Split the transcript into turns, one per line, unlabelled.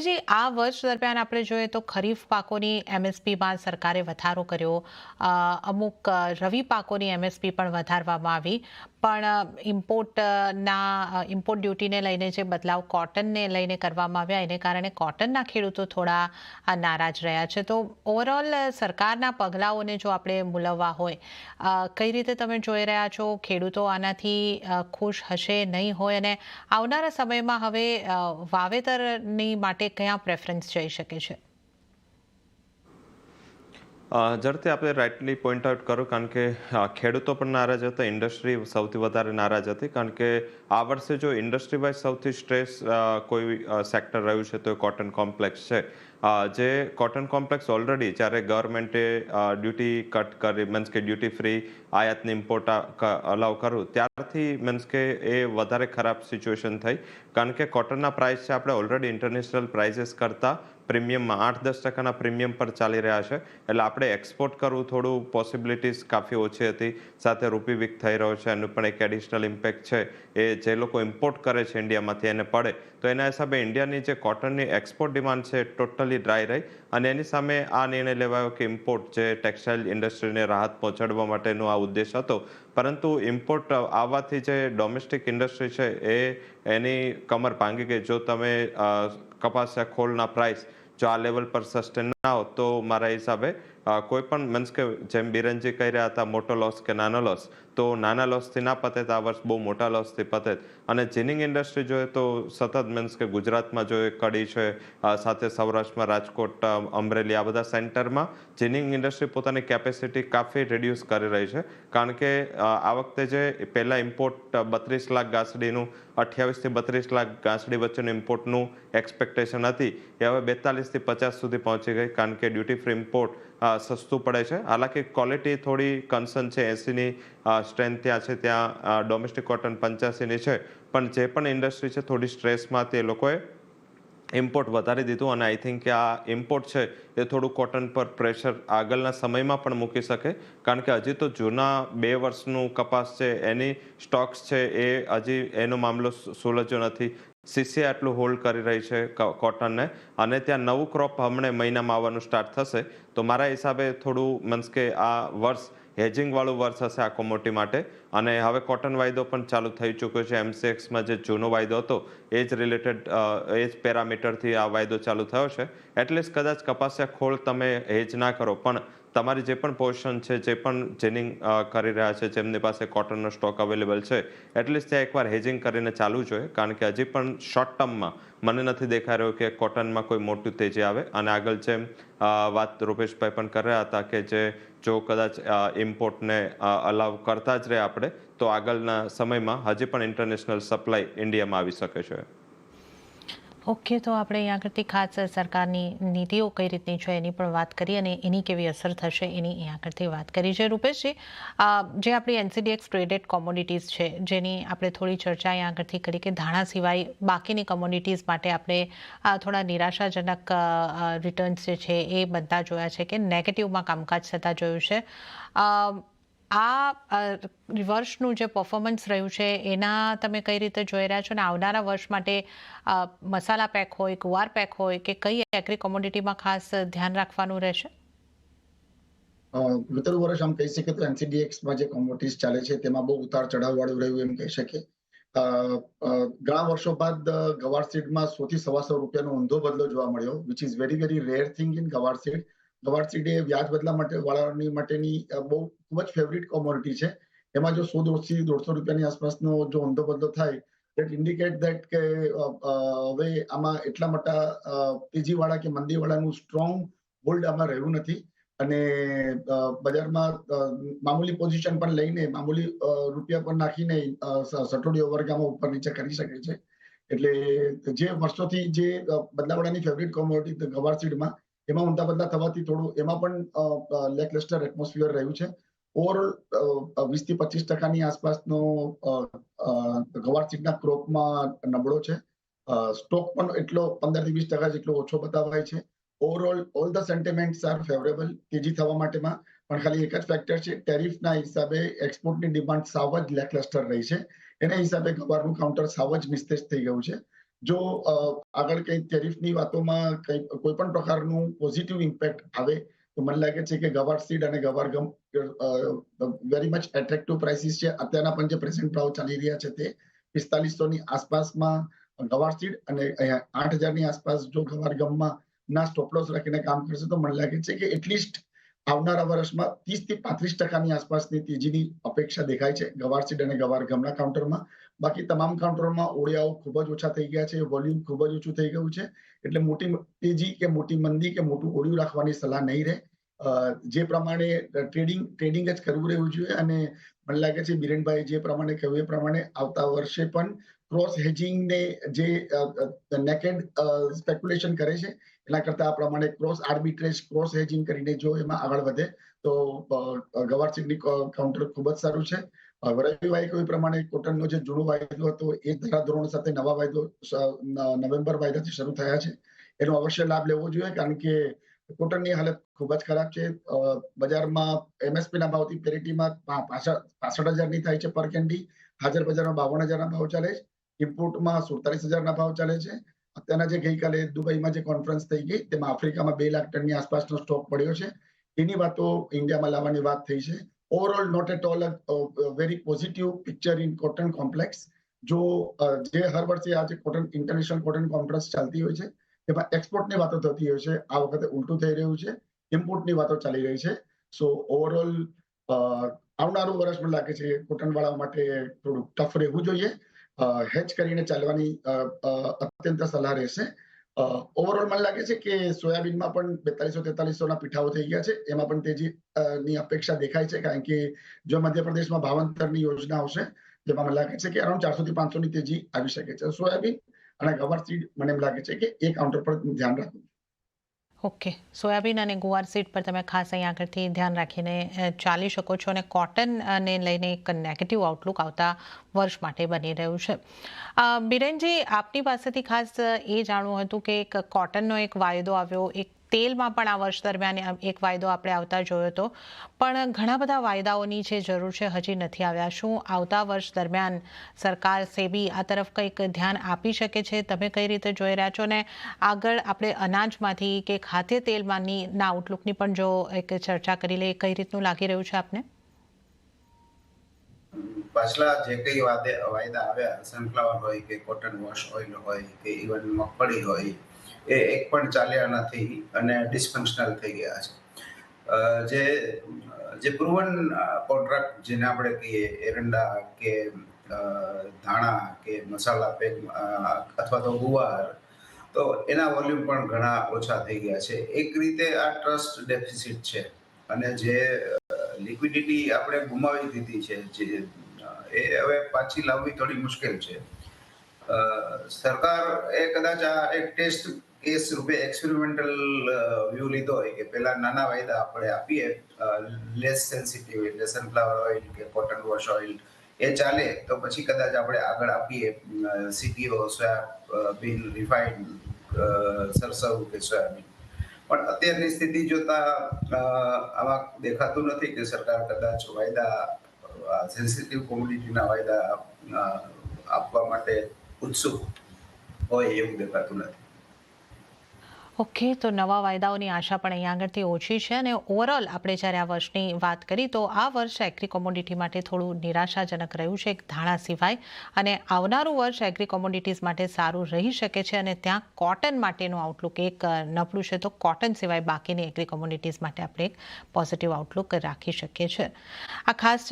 રૂપેશજી, આ વર્ષ દરમિયાન આપણે જોઈએ તો ખરીફ પાકોની એમએસપીમાં સરકારે વધારો કર્યો. અમુક રવિ પાકોની એમએસપી પણ વધારવામાં આવી. પણ ઇમ્પોર્ટ ડ્યુટીને લઈને જે બદલાવ કોટનને લઈને કરવામાં આવ્યા, એને કારણે કોટનના ખેડૂતો થોડા નારાજ રહ્યા છે. તો ઓવરઓલ સરકારના પગલાઓને જો આપણે મૂલવવા હોય, કઈ રીતે તમે જોઈ રહ્યા છો? ખેડૂતો આનાથી ખુશ હશે, નહીં હોય? અને આવનારા સમયમાં હવે વાવેતરની માટે કયા પ્રેફરન્સ જઈ શકે છે?
ઝડપથી આપણે રાઇટલી પોઈન્ટ આઉટ કરો, કારણ કે ખેડૂતો પણ નારાજ હતા, ઇન્ડસ્ટ્રી સૌથી વધારે નારાજ હતી. કારણ કે આ વર્ષે જો ઇન્ડસ્ટ્રી વાઇઝ સૌથી સ્ટ્રેસ કોઈ સેક્ટર રહ્યું છે તો એ કોટન કોમ્પ્લેક્સ છે. જે કોટન કોમ્પ્લેક્સ ઓલરેડી જ્યારે ગવર્મેન્ટે ડ્યુટી કટ કરી, મીન્સ કે ડ્યુટી ફ્રી આયાતની ઇમ્પોર્ટ અલાઉ કરવું, ત્યારથી મીન્સ કે એ વધારે ખરાબ સિચ્યુએશન થઈ. કારણ કે કોટનના પ્રાઇસ છે આપણે ઓલરેડી ઇન્ટરનેશનલ પ્રાઇઝીસ કરતાં પ્રીમિયમમાં 8-10% પ્રીમિયમ પર ચાલી રહ્યા છે. એટલે આપણે એક્સપોર્ટ કરવું થોડું પોસિબિલિટીઝ કાફી ઓછી હતી. સાથે રૂપી વીક થઈ રહ્યો છે, એનું પણ એક એડિશનલ ઇમ્પેક્ટ છે. એ જે લોકો ઇમ્પોર્ટ કરે છે ઇન્ડિયામાંથી એને પડે. તો એના હિસાબે ઇન્ડિયાની જે કોટનની એક્સપોર્ટ ડિમાન્ડ છે ટોટલી ડ્રાય રહી. અને એની સામે આ નિર્ણય લેવાયો કે ઇમ્પોર્ટ, જે ટેક્સટાઇલ ઇન્ડસ્ટ્રીને રાહત પહોંચાડવા માટેનો આ ઉદ્દેશ હતો. પરંતુ ઇમ્પોર્ટ આવવાથી જે ડોમેસ્ટિક ઇન્ડસ્ટ્રી છે એની કમર ભાંગી ગઈ. જો તમે કપાસિયા ખોળના પ્રાઇસ જો આ લેવલ પર સસ્ટેન ના હોત તો મારા હિસાબે કોઈ પણ મીન્સ કે જેમ બિરનજી કહી રહ્યા હતા મોટો લોસ કે નાનો લોસ, તો નાના લોસથી ના પતે તો આ વર્ષ બહુ મોટા લોસથી પતે. અને જીનિંગ ઇન્ડસ્ટ્રી જોઈએ તો સતત મીન્સ કે ગુજરાતમાં જોઈએ કડી છે, સાથે સૌરાષ્ટ્રમાં રાજકોટ, અમરેલી, આ બધા સેન્ટરમાં જીનિંગ ઇન્ડસ્ટ્રી પોતાની કેપેસિટી કાફી રિડ્યુસ કરી રહી છે. કારણ કે આ વખતે જે પહેલાં ઇમ્પોર્ટ 32 લાખ ગાંસડીનું, 28 થી 32 લાખ ગાંસડી વચ્ચેનું ઇમ્પોર્ટનું એક્સપેક્ટેશન હતી, એ હવે 42 થી 50 સુધી પહોંચી ગઈ. કારણ કે ડ્યુટી ફ્રી ઇમ્પોર્ટ સસ્તું પડે છે. હાલાકી ક્વોલિટી થોડી કન્સર્ન છે. 80ની સ્ટ્રેન્થ ત્યાં છે, ત્યાં ડોમેસ્ટિક કોટન 85ની છે. પણ જે પણ ઇન્ડસ્ટ્રી છે થોડી સ્ટ્રેસમાં હતી, એ લોકોએ ઇમ્પોર્ટ વધારી દીધું. અને આઈ થિંક કે આ ઇમ્પોર્ટ છે એ થોડું કોટન પર પ્રેશર આગળના સમયમાં પણ મૂકી શકે. કારણ કે હજી તો જૂના 2 વર્ષનું કપાસ છે એની સ્ટોક્સ છે એ હજી એનો મામલો સુલઝ્યો નથી. સીસીઆઈ આટલું હોલ્ડ કરી રહી છે કોટનને, અને ત્યાં નવું ક્રોપ હમણાં મહિનામાં આવવાનું સ્ટાર્ટ થશે. તો મારા હિસાબે થોડું મીન્સ કે આ વર્ષ હેજિંગવાળું વર્ષ હશે આ કોમોડિટી માટે. અને હવે કોટન વાયદો પણ ચાલુ થઈ ચૂક્યો છે. એમસીએક્સમાં જે જૂનો વાયદો હતો એ જ રિલેટેડ, એ જ પેરામીટરથી આ વાયદો ચાલુ થયો છે. એટલીસ્ટ કદાચ કપાસિયા ખોળ તમે હેજ ના કરો, પણ તમારી જે પણ પોઝિશન છે, જે પણ જેનિંગ કરી રહ્યા છે, જેમની પાસે કોટનનો સ્ટોક અવેલેબલ છે, એટલીસ્ટ ત્યાં એકવાર હેજિંગ કરીને ચાલવું જોઈએ. કારણ કે હજી પણ શોર્ટ ટર્મમાં મને નથી દેખાઈ રહ્યો કે કોટનમાં કોઈ મોટું તેજી આવે. અને આગળ જેમ વાત રૂપેશભાઈ પણ કરી રહ્યા હતા કે જો કદાચ ઇમ્પોર્ટને અલાવ કરતા જ રહે આપણે, તો આગળના સમયમાં હજી પણ ઇન્ટરનેશનલ સપ્લાય ઇન્ડિયામાં આવી શકે છે.
ઓકે, તો આપણે અહીંયા આગળથી ખાસ સરકારની નીતિઓ કઈ રીતની છે એની પણ વાત કરી, અને એની કેવી અસર થશે એની અહીંયા આગળથી વાત કરી છે. રૂપેશજી, જે આપણી એનસીડીએક્સ ટ્રેડેડ કોમોડિટીઝ છે, જેની આપણે થોડી ચર્ચા અહીંયા આગળથી કરી કે ધાણા સિવાય બાકીની કોમોડિટીઝ માટે આપણે થોડા નિરાશાજનક રિટર્ન્સ જે છે એ બધા જોયા છે, કે નેગેટિવમાં કામકાજ થતા જોયું છે. આ વર્ષનું જે પરફોર્મન્સ રહ્યું છે એના તમે કઈ રીતે જોઈ રહ્યા છો? અને આવનારા વર્ષ માટે મસાલા પેક હોય, ગુવાર પેક હોય, કે કઈ એગ્રી કોમોડિટીમાં ખાસ ધ્યાન રાખવાનું રહેશે?
ગત વર્ષ આમ કહી શકીએ તો એનસીડીએક્સમાં જે કોમોડિટીઝ ચાલે છે તેમાં બહુ ઉતાર ચઢાવ વાળું રહ્યું એમ કહી શકીએ. ઘણા વર્ષો બાદ ગવાર સીડમાં 100 થી ₹125નો ઊંધો બદલો જોવા મળ્યો, which is very very rare thing in ગવાર સીડ. ગવાર સીડ એ વ્યાજ બદલા માટેની બહુ ખૂબ જ ફેવરિટ કોમોડિટી છે. એમાં જો 100-150 રૂપિયાની આસપાસનો જો ઊંધો બદલો થાય, દેટ ઇન્ડિકેટ દેટ કે હવે આમાં એટલા મોટા તેજીવાળા કે મંદીવાળાનું સ્ટ્રોંગ હોલ્ડ આમાં રહ્યું નથી. અને બજારમાં મામૂલી પોઝિશન પણ લઈને મામૂલી રૂપિયા પણ નાખીને સટોડીઓ વર્ગ આમાં ઉપર નીચે કરી શકે છે. એટલે જે વર્ષોથી જે બદલાવાળાની ફેવરિટ કોમોડિટી ગવાર સીડમાં, એમાં ઊંધા બદલા થવાથી થોડું એમાં પણ લેકલસ્ટર એટમોસ્ફિયર રહ્યું છે. ઓવરઓલ 20 થી 25% આસપાસનો ગવાર સીડના ક્રોપમાં નબળો છે. સ્ટોક પણ એટલો 15 થી 20% જેટલો ઓછો બતાવાય છે. Overall all the sentiments are favourable તેજી થવા માટેમાં. પણ ખાલી એક જ ફેક્ટર છે, ટેરિફના હિસાબે એક્સપોર્ટની ડિમાન્ડ સાવ જ લેકલસ્ટર રહી છે. એના હિસાબે ગવારનું કાઉન્ટર સાવ જ નિસ્તેજ થઈ ગયું છે. જો આગળ કઈ ટેરિફની વાતોમાં કોઈ પણ પ્રકારનું પોઝિટિવ ઇમ્પેક્ટ આવે તો મને લાગે છે કે ગવાર સીડ અને ગવાર ગમ વેરી મચ એટ્રેક્ટિવ પ્રાઇસીસ છે. અત્યારના પણ જે પ્રેઝન્ટ ભાવ ચાલી રહ્યા છે તે 4500ની આસપાસમાં ગવાર સીડ અને 8000ની આસપાસ જો ગવાર ગમમાં ના સ્ટોપ લોસ રાખીને કામ કરશે તો મને લાગે છે કે એટલીસ્ટ આવનારા વર્ષમાં 30 થી 35% આસપાસની તેજીની અપેક્ષા દેખાય છે ગવાર સીડ અને ગવાર ગમના કાઉન્ટરમાં. બાકી તમામ કાઉન્ટરોમાં ઓળિયાઓ ખૂબ જ ઓછા થઈ ગયા છે, વોલ્યુમ ખૂબ જ ઓછું થઈ ગયું છે, એટલે મોટી તેજી કે મોટી મંદી કે મોટું ઓળિયું રાખવાની સલાહ નહીં રહે. જે પ્રમાણે ટ્રેડિંગ જ કરવું રહેવું જોઈએ અને મને લાગે છે બિરેનભાઈ જે પ્રમાણે કહ્યું એ પ્રમાણે આવતા વર્ષે પણ ક્રોસ હેજિંગ ને જે નેકેડ સ્પેક્યુલેશન કરે છે એના કરતા આ પ્રમાણે ક્રોસ આર્બિટ્રેજ ક્રોસ હેજિંગ કરીને જો એમાં આગળ વધે તો ગવાર સીડની કાઉન્ટર ખૂબ જ સારું છે. રવિભાઈ કહ્યું પ્રમાણે કોટનનો જે જૂનો વાયદો હતો એ ધારાધોરણ સાથે નવા વાયદો નવેમ્બર વાયદાથી શરૂ થયા છે, એનો અવશ્ય લાભ લેવો જોઈએ કારણ કે કોટનની હાલત ખૂબ જ ખરાબ છે. બજારમાં એમએસપી ના ભાવથી પેરિટીમાં 65,000ની થાય છે પર કેન્ડી, હાજર બજારમાં 52,000ના ભાવ ચાલે છે, ઇમ્પોર્ટમાં 47,000ના ભાવ ચાલે છે. અત્યારના જે ગઈકાલે દુબઈમાં જે કોન્ફરન્સ થઈ ગઈ તેમાં આફ્રિકામાં 2 લાખ ટનની આસપાસનો સ્ટોક પડ્યો છે, એની વાતો ઇન્ડિયામાં લાવવાની વાત થઈ છે. Overall not at all very positive picture in cotton complex. જો જે હર વર્ષે આજે કોટન ઇન્ટરનેશનલ કોટન કોન્ફરન્સ ચાલતી હોય છે તેમાં એક્સપોર્ટની વાતો થતી હોય છે, આ વખતે ઉલટું થઈ રહ્યું છે, ઇમ્પોર્ટની વાતો ચાલી રહી છે. સો ઓવરઓલ આવનારું વર્ષ મને લાગે છે કોટન વાળા માટે થોડું ટફ રહેવું જોઈએ, હેજ કરીને ચાલવાની અત્યંત સલાહ રહેશે. ઓવરઓલ મને લાગે છે કે સોયાબીનમાં પણ 4200-4300ના પીઠાઓ થઈ ગયા છે, એમાં પણ તેજીની અપેક્ષા દેખાય છે કારણ કે જો મધ્યપ્રદેશમાં ભાવાંતરની યોજના આવશે જેમાં મને લાગે છે કે અરાઉન્ડ 400 થી 500ની તેજી આવી શકે છે. સોયાબીન અને ગવાર સીડ મને એમ લાગે છે કે એ કાઉન્ટર પર ધ્યાન રાખવું.
ઓકે, સોયાબીન અને ગુવાર સીડ પર તમે ખાસ અહીં આગળથી ધ્યાન રાખીને ચાલી શકો છો અને કોટનને લઈને એક નેગેટિવ આઉટલુક આવતા વર્ષ માટે બની રહ્યું છે. બિરેનજી, આપની પાસેથી ખાસ એ જાણવું હતું કે એક કોટનનો એક વાયદો આવ્યો, એક તેલમાં પણ આ વર્ષ દરમિયાન એક વાયદો આપણે આવતા જોયો હતો, પણ ઘણા બધા વાયદાઓની જે જરૂર છે હજી નથી આવ્યા. શું આવતા વર્ષ દરમિયાન સરકાર સેબી આ તરફ કંઈક ધ્યાન આપી શકે છે? તમે કઈ રીતે જોઈ રહ્યા છો? અને આગળ આપણે અનાજમાંથી કે ખાદ્ય તેલમાંની આઉટલુકની પણ જો એક ચર્ચા કરી લઈએ, કઈ રીતનું લાગી રહ્યું છે આપને?
પાછલા જે કઈ વાયદા આવ્યા, સનફ્લાવર હોય કે કોટન વોશ ઓઇલ હોય કે ઇવન મગફળી હોય, એ એક પણ ચાલ્યા નથી અને ડિસફંક્શનલ થઈ ગયા છે. જે પ્રુવન કોન્ટ્રાક્ટ જેને આપણે કહીએ એરંડા કે ધાણા કે મસાલા પેક અથવા તો ગુવાર, તો એના વોલ્યુમ પણ ઘણા ઓછા થઈ ગયા છે. એક રીતે આ ટ્રસ્ટ ડેફિસિટ છે અને જે લિક્વિડિટી આપણે ગુમાવી દીધી છે એ હવે પાછી લાવવી થોડી મુશ્કેલ છે. સરકાર એ કદાચ આ એક ટેસ્ટ કેસ રૂપે એક્સપેરિમેન્ટલ વ્યૂ લીધો હોય કે પેલા નાના વાયદા આપણે આપીએ, લેસ સેન્સિટિવ એટલે સનફ્લાવર ઓઇલ કે કોટન વોશ ઓઇલ એ ચાલે તો પછી કદાચ આપણે આગળ આપીએ સીટીઓ, સોયાબીન, રિફાઇન્ડ, સરસવ કે સોયાબીન. પણ અત્યારની સ્થિતિ જોતા આમાં દેખાતું નથી કે સરકાર કદાચ વાયદા સેન્સિટિવ કોમોડિટીના વાયદા આપવા માટે ઉત્સુક હોય એવું દેખાતું નથી.
ઓકે, તો નવા વાયદાઓની આશા પણ અહીંયા આગળથી ઓછી છે અને ઓવરઓલ આપણે જ્યારે આ વર્ષની વાત કરી તો આ વર્ષ એગ્રી કોમોડિટી માટે થોડું નિરાશાજનક રહ્યું છે, એક ધાણા સિવાય. અને આવનારું વર્ષ એગ્રી કોમોડિટીઝ માટે સારું રહી શકે છે અને ત્યાં કોટન માટેનું આઉટલુક એક નબળું છે, તો કોટન સિવાય બાકીની એગ્રી કોમોડિટીઝ માટે આપણે એક પોઝિટિવ આઉટલુક રાખી શકીએ છીએ. આ ખાસ